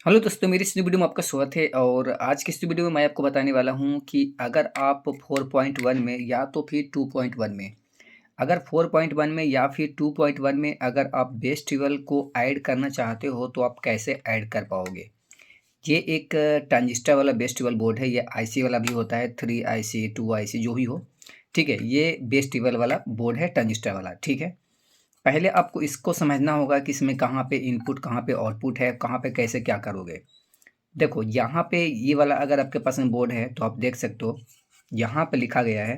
Hello दोस्तों, मेरी इस वीडियो में आपका स्वागत है। और आज की इस वीडियो में मैं आपको बताने वाला हूं कि अगर आप 4.1 में या तो फिर 2.1 में, अगर 4.1 में या फिर 2.1 में अगर आप बेस ट्यूबवेल को ऐड करना चाहते हो तो आप कैसे ऐड कर पाओगे। ये एक ट्रांजिस्टर वाला बेस ट्यूबवेल बोर्ड है। ये आईसी वाला भी होता है, 3 आईसी 2 आईसी जो भी हो। ठीक है, ये बेस ट्यूबवेल वाला बोर्ड है, ट्रांजिस्टर वाला। ठीक है, पहले आपको इसको समझना होगा कि इसमें कहाँ पे इनपुट, कहाँ पे आउटपुट है, कहाँ पे कैसे क्या करोगे। देखो यहाँ पे ये वाला अगर आपके पास में बोर्ड है तो आप देख सकते हो, यहाँ पे लिखा गया है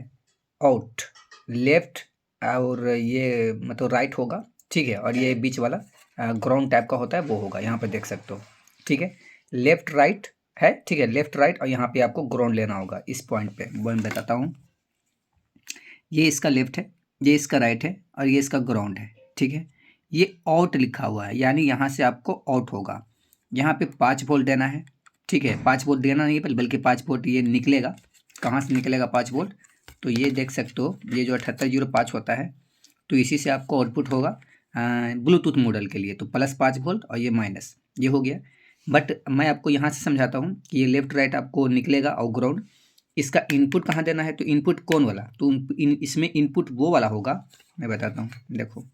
आउट, लेफ्ट और ये मतलब राइट होगा। ठीक है, और ये बीच वाला ग्राउंड टाइप का होता है वो होगा, यहाँ पे देख सकते हो। ठीक है, लेफ्ट राइट है। ठीक है, लेफ्ट राइट, और यहाँ पे आपको ग्राउंड लेना होगा इस पॉइंट पे। वो मैं बताता हूँ, ये इसका लेफ्ट है, ये इसका राइट है और ये इसका ग्राउंड है। ठीक है, ये आउट लिखा हुआ है, यानी यहाँ से आपको आउट होगा। यहाँ पे 5 वोल्ट देना है। ठीक है, 5 वोल्ट देना नहीं है बल्कि 5 वोल्ट ये निकलेगा। कहाँ से निकलेगा 5 वोल्ट? तो ये देख सकते हो, ये जो 7805 होता है, तो इसी से आपको आउटपुट होगा ब्लूटूथ मॉडल के लिए। तो +5 वोल्ट और ये माइनस, ये हो गया। बट मैं आपको यहाँ से समझाता हूँ कि ये लेफ्ट राइट आपको निकलेगा और ग्राउंड। इसका इनपुट कहाँ देना है, तो इनपुट कौन वाला, तो इसमें इनपुट वो वाला होगा। मैं बताता हूँ, देखो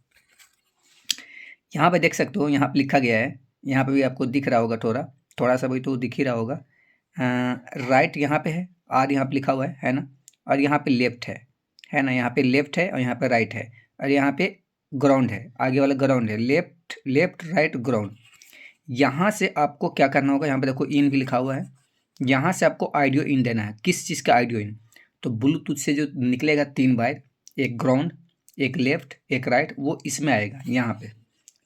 यहाँ पे देख सकते हो, यहाँ पे लिखा गया है, यहाँ पे भी आपको दिख रहा होगा, थोड़ा थोड़ा सा भी तो दिख ही रहा होगा। राइट यहाँ पे है, आर यहाँ पे लिखा हुआ है ना। और यहाँ पे लेफ्ट है ना, यहाँ पे लेफ्ट है और यहाँ पे राइट है, और यहाँ पे ग्राउंड है, आगे वाला ग्राउंड है। Left left right ground. यहाँ से आपको क्या करना होगा, यहाँ पे देखो इन भी लिखा हुआ है। यहाँ से आपको ऑडियो इन देना है। किस चीज़ का ऑडियो इन? तो ब्लूटूथ से जो निकलेगा 3 वायर, एक ग्राउंड, एक लेफ्ट, एक राइट, वो इसमें आएगा यहाँ पे।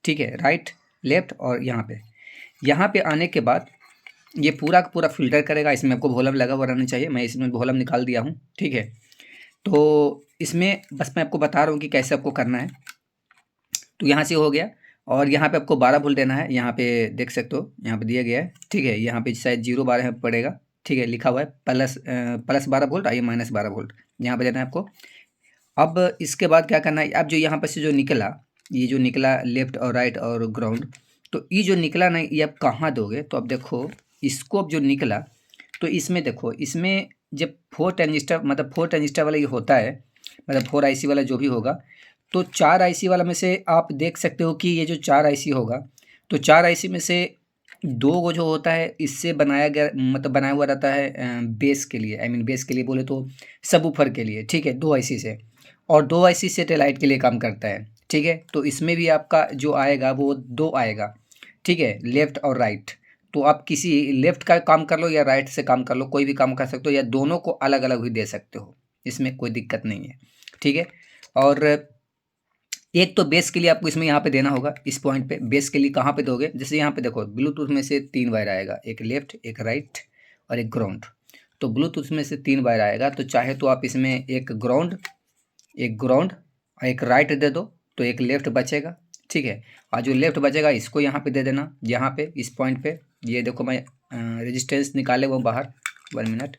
ठीक है, राइट लेफ्ट और यहाँ पे आने के बाद ये पूरा का पूरा फिल्टर करेगा। इसमें आपको वॉल्यूम लगा हुआ रहना चाहिए, मैं इसमें वॉल्यूम निकाल दिया हूँ। ठीक है, तो इसमें बस मैं आपको बता रहा हूँ कि कैसे आपको करना है। तो यहाँ से हो गया, और यहाँ पे आपको 12 वोल्ट देना है। यहाँ पे देख सकते हो, यहाँ पे दिया गया है। ठीक है, यहाँ पे शायद 0 12 पड़ेगा। ठीक है, लिखा हुआ है +12 वोल्ट और ये -12 वोल्ट, यहाँ पे देना है आपको। अब इसके बाद क्या करना है, अब जो यहाँ पर से जो निकला, ये जो निकला लेफ्ट और राइट और ग्राउंड, तो ये जो निकला ना, ये आप कहाँ दोगे? तो अब देखो, इसको अब जो निकला, तो इसमें देखो, इसमें जब 4 ट्रांजिस्टर मतलब 4 ट्रांजिस्टर वाला ये होता है, मतलब 4 आईसी वाला जो भी होगा, तो 4 आईसी वाला में से आप देख सकते हो कि ये जो 4 आईसी होगा, तो 4 आईसी में से 2 जो होता है इससे बनाया गया, मतलब बनाया हुआ रहता है बेस के लिए, आई मीन बेस के लिए बोले तो सबवूफर के लिए। ठीक है, 2 आईसी से, और 2 आईसी सेटेलाइट के लिए काम करता है। ठीक है, तो इसमें भी आपका जो आएगा वो 2 आएगा। ठीक है, लेफ्ट और राइट। तो आप किसी लेफ्ट का काम कर लो या राइट से काम कर लो, कोई भी काम कर सकते हो, या दोनों को अलग अलग भी दे सकते हो, इसमें कोई दिक्कत नहीं है। ठीक है, और एक तो बेस के लिए आपको इसमें यहाँ पे देना होगा, इस पॉइंट पे बेस के लिए कहाँ पे दोगे, जैसे यहाँ पे देखो, ब्लूटूथ में से 3 वायर आएगा, एक लेफ्ट, एक राइट और एक ग्राउंड। तो ब्लूटूथ में से 3 वायर आएगा, तो चाहे तो आप इसमें एक ग्राउंड और एक राइट दे दो, तो एक लेफ्ट बचेगा। ठीक है, और जो लेफ्ट बचेगा इसको यहाँ पे दे देना, यहाँ पे इस पॉइंट पे। ये देखो, मैं रेजिस्टेंस निकाले हुआ हूँ बाहर, 1 मिनट।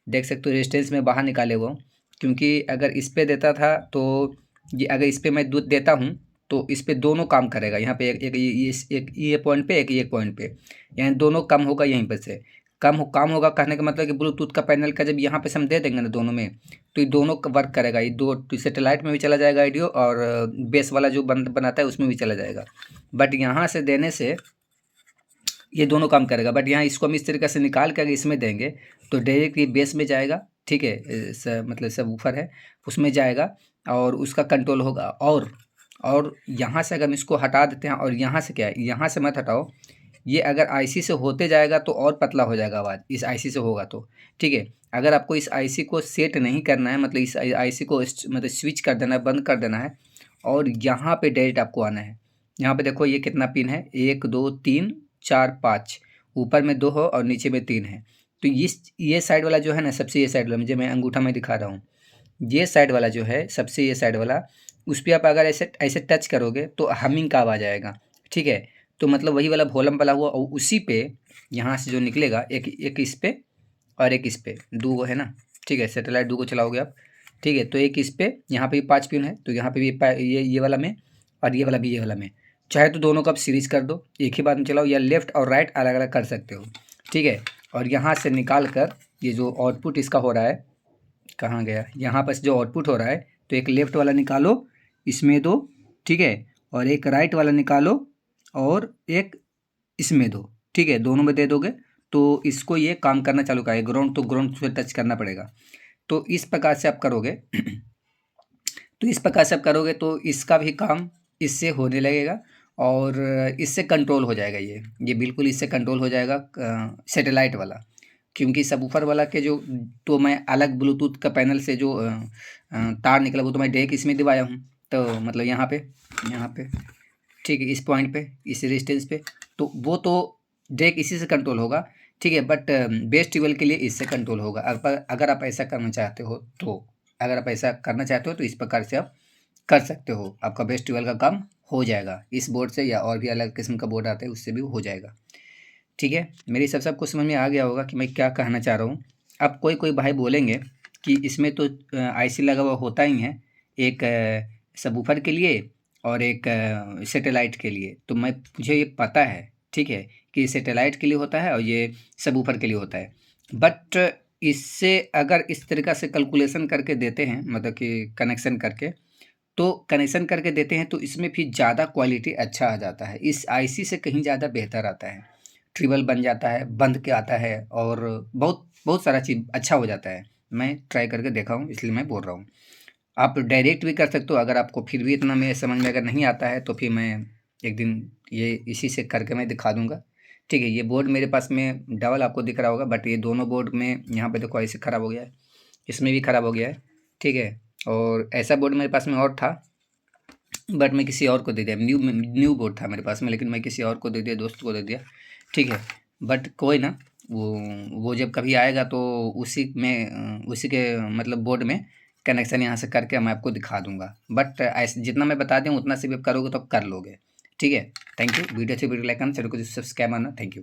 देख सकते हो, रेजिस्टेंस में बाहर निकाले हुआ हूँ, क्योंकि अगर इस पे देता था तो ये, अगर इस पे मैं दूध देता हूँ तो इस पे दोनों काम करेगा। यहाँ पे एक ये पॉइंट पे, एक ये पॉइंट पे, यानी दोनों कम होगा। यहीं पर से काम होगा, कहने का मतलब कि ब्लूटूथ का पैनल का जब यहाँ पे से हम दे देंगे ना दोनों में, तो ये दोनों वर्क करेगा। ये दो सेटेलाइट में भी चला जाएगा ऑडियो, और बेस वाला जो बनाता है उसमें भी चला जाएगा। बट यहाँ से देने से ये दोनों काम करेगा। बट यहाँ इसको हम इस तरीके से निकाल कर इसमें देंगे तो डायरेक्ट ये बेस में जाएगा। ठीक है, मतलब सब ऊपर है उसमें जाएगा और उसका कंट्रोल होगा। और यहाँ से अगर हम इसको हटा देते हैं, और यहाँ से क्या है, यहाँ से मत हटाओ, ये अगर आईसी से होते जाएगा तो और पतला हो जाएगा आवाज़, इस आईसी से होगा तो। ठीक है, अगर आपको इस आईसी को सेट नहीं करना है, मतलब इस आईसी को मतलब स्विच कर देना है, बंद कर देना है, और यहाँ पे डायरेक्ट आपको आना है। यहाँ पे देखो, ये कितना पिन है, 1 2 3 4 5, ऊपर में 2 हो और नीचे में 3 है। तो ये साइड वाला जो है ना, सबसे ये साइड वाला, मुझे मैं अंगूठा में दिखा रहा हूँ, ये साइड वाला जो है, सबसे ये साइड वाला, उस पर आप अगर ऐसे ऐसे टच करोगे तो हमिंग का आवाज़ आएगा। ठीक है, तो मतलब वही वाला वॉल्यूम वाला हुआ, और उसी पे यहाँ से जो निकलेगा, एक इस पे और एक इस पे, 2 है ना। ठीक है, सेटेलाइट 2 चलाओगे आप। ठीक है, तो एक इस पे, यहाँ पे भी 5 पिन है, तो यहाँ पे भी ये वाला में, और ये वाला भी ये वाला में, चाहे तो दोनों का आप सीरीज़ कर दो, एक ही बात में चलाओ, या लेफ़्ट और राइट अलग अलग कर सकते हो, ठीक है। और यहाँ से निकाल कर ये जो आउटपुट इसका हो रहा है, कहाँ गया, यहाँ पर जो आउटपुट हो रहा है, तो एक लेफ़्ट वाला निकालो, इसमें दो, ठीक है, और एक राइट वाला निकालो और एक इसमें दो, ठीक है। दोनों में दे दोगे तो इसको ये काम करना चालू करेगा, ग्राउंड तो ग्राउंड से टच करना पड़ेगा। तो इस प्रकार से आप करोगे तो इस प्रकार से आप करोगे तो इसका भी काम इससे होने लगेगा और इससे कंट्रोल हो जाएगा। ये बिल्कुल इससे कंट्रोल हो जाएगा, सैटेलाइट वाला, क्योंकि सबवूफर वाला के जो, तो मैं अलग ब्लूटूथ का पैनल से जो तार निकला वो तो मैं डायरेक्ट इसमें दिवाया हूँ, तो मतलब यहाँ पे ठीक है, इस पॉइंट पे, इस रेजिस्टेंस पे, तो वो तो डायरेक्ट इसी से कंट्रोल होगा, ठीक है। बट बेस ट्यूबवेल के लिए इससे कंट्रोल होगा। अगर आप ऐसा करना चाहते हो तो इस प्रकार से आप कर सकते हो, आपका बेस ट्यूबवेल का काम हो जाएगा इस बोर्ड से, या और भी अलग किस्म का बोर्ड आता है उससे भी हो जाएगा, ठीक है। मेरी सबको समझ में आ गया होगा कि मैं क्या कहना चाह रहा हूँ। अब कोई भाई बोलेंगे कि इसमें तो आईसी लगा हुआ होता ही है, एक सबवूफर के लिए और एक सैटेलाइट के लिए, तो मुझे ये पता है, ठीक है, कि सैटेलाइट के लिए होता है और ये सबवूफर के लिए होता है। बट इससे अगर इस तरीक़ा से कैलकुलेशन करके देते हैं, मतलब कि कनेक्शन करके देते हैं, तो इसमें फिर ज़्यादा क्वालिटी अच्छा आ जाता है, इस आईसी से कहीं ज़्यादा बेहतर आता है, ट्रिबल बन जाता है, बंद के आता है, और बहुत बहुत सारा चीज़ अच्छा हो जाता है। मैं ट्राई करके देखा हूँ, इसलिए मैं बोल रहा हूँ। आप डायरेक्ट भी कर सकते हो, अगर आपको फिर भी इतना मेरे समझ में अगर नहीं आता है तो फिर मैं एक दिन ये इसी से करके मैं दिखा दूँगा, ठीक है। ये बोर्ड मेरे पास में डबल आपको दिख रहा होगा, बट ये दोनों बोर्ड में यहाँ पे देखो ऐसे ख़राब हो गया है, इसमें भी ख़राब हो गया है, ठीक है। और ऐसा बोर्ड मेरे पास में और था, बट मैं किसी और को दे दिया, न्यू बोर्ड था मेरे पास में, लेकिन मैं किसी और को दे दिया, दोस्त को दे दिया, ठीक है। बट कोई ना, वो जब कभी आएगा तो उसी के मतलब बोर्ड में कनेक्शन यहाँ से करके मैं आपको दिखा दूंगा। बट ऐसे जितना मैं बता दूँ उतना से भी आप करोगे तो आप कर लोगे, ठीक है। Thank you. वीडियो अच्छी वीडियो लाइक करना, चैनल को सब्सक्राइब करना। Thank you.